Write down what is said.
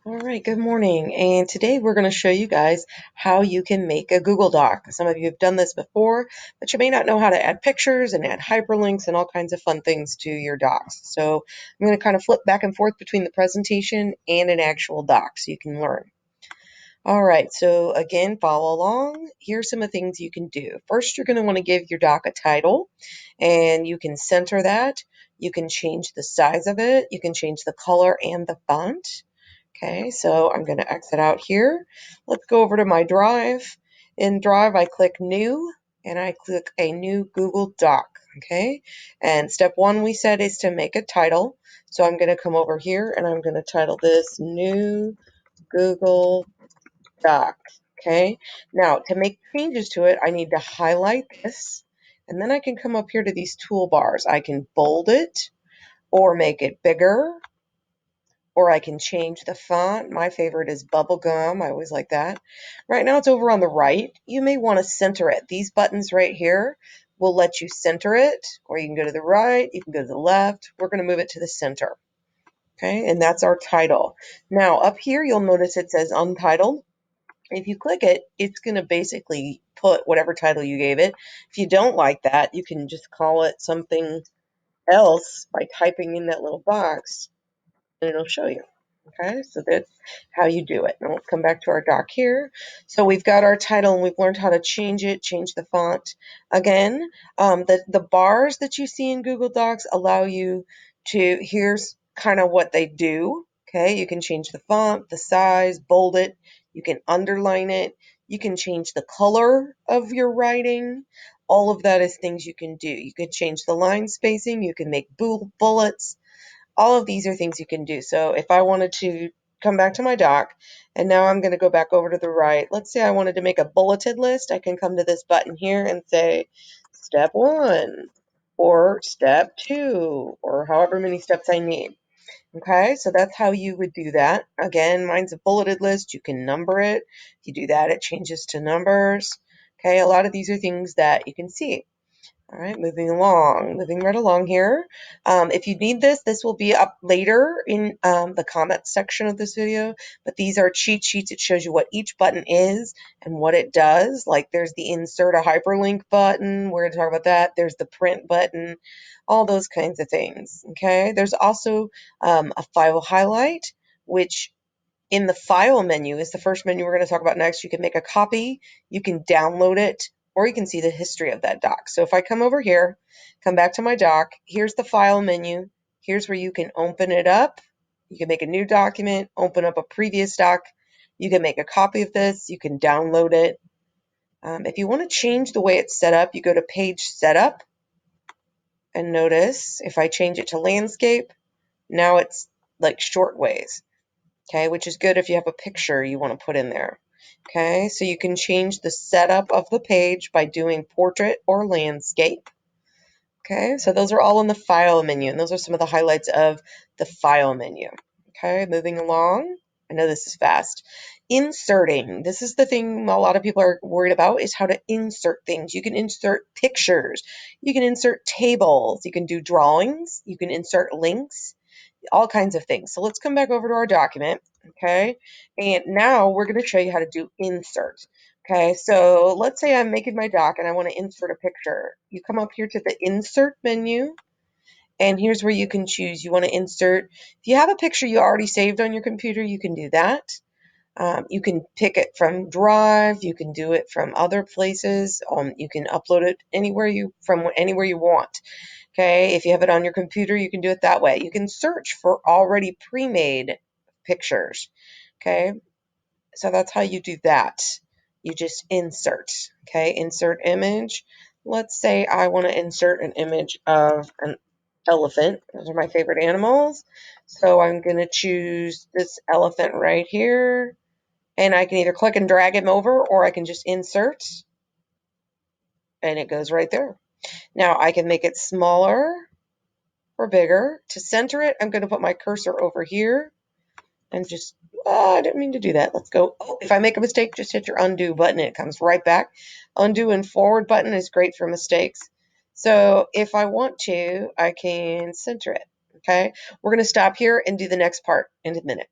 All right, good morning. And today we're going to show you guys how you can make a Google Doc. Some of you have done this before, but you may not know how to add pictures and add hyperlinks and all kinds of fun things to your docs. So I'm going to kind of flip back and forth between the presentation and an actual doc so you can learn. All right, so again, follow along. Here's some of the things you can do. First, you're going to want to give your doc a title, and you can center that. You can change the size of it. You can change the color and the font. Okay, so I'm going to exit out here. Let's go over to my Drive. In Drive, I click New, and I click a new Google Doc. Okay, and step one we said is to make a title. So I'm going to come over here, and I'm going to title this New Google Doc. Okay, now to make changes to it, I need to highlight this, and then I can come up here to these toolbars. I can bold it, or make it bigger, or I can change the font. My favorite is bubblegum. I always like that. Right now it's over on the right. You may want to center it. These buttons right here will let you center it, or you can go to the right, you can go to the left. We're going to move it to the center. Okay, and that's our title. Now up here you'll notice it says Untitled. If you click it, it's going to basically put whatever title you gave it. If you don't like that, you can just call it something else by typing in that little box, and it'll show you. Okay, so that's how you do it. Now let's come back to our doc here. So we've got our title and we've learned how to change it, change the font. Again, the bars that you see in Google Docs allow you to, here's kind of what they do. Okay, you can change the font, the size, bold it, you can underline it, you can change the color of your writing. All of that is things you can do. You can change the line spacing, you can make bullets. All of these are things you can do. So if I wanted to come back to my doc, and now I'm going to go back over to the right. Let's say I wanted to make a bulleted list. I can come to this button here and say step 1 or step 2 or however many steps I need. Okay, so that's how you would do that. Again, mine's a bulleted list. You can number it. If you do that, it changes to numbers. Okay, a lot of these are things that you can see. All right, moving right along here. If you need this, this will be up later in the comments section of this video, but these are cheat sheets. It shows you what each button is and what it does. Like there's the insert a hyperlink button. We're going to talk about that. There's the print button, all those kinds of things. Okay, there's also a file highlight, which in the file menu is the first menu we're going to talk about next. You can make a copy, you can download it, or you can see the history of that doc. So if I come over here, come back to my doc, here's the file menu. Here's where you can open it up. You can make a new document, open up a previous doc. You can make a copy of this. You can download it. If you want to change the way it's set up, you go to Page Setup, and notice if I change it to landscape, now it's like short ways. Okay, which is good if you have a picture you want to put in there. Okay, so you can change the setup of the page by doing portrait or landscape. Okay, so those are all in the file menu, and those are some of the highlights of the file menu. Okay, moving along. I know this is fast. Inserting. This is the thing a lot of people are worried about, is how to insert things. You can insert pictures. You can insert tables. You can do drawings. You can insert links, all kinds of things. So let's come back over to our document, okay? And now we're going to show you how to do insert. Okay, so let's say I'm making my doc and I want to insert a picture. You come up here to the insert menu, and here's where you can choose. You want to insert, if you have a picture you already saved on your computer, you can do that. You can pick it from Drive, you can do it from other places, you can upload it anywhere you want. Okay, if you have it on your computer, you can do it that way. You can search for already pre-made pictures. Okay, so that's how you do that. You just insert. Okay, insert image. Let's say I want to insert an image of an elephant. Those are my favorite animals. So I'm going to choose this elephant right here. And I can either click and drag him over, or I can just insert, and it goes right there. Now I can make it smaller or bigger. To center it, I'm going to put my cursor over here and just, I didn't mean to do that. Let's go. Oh, if I make a mistake, just hit your undo button and it comes right back. Undo and forward button is great for mistakes. So if I want to, I can center it. Okay, we're going to stop here and do the next part in a minute.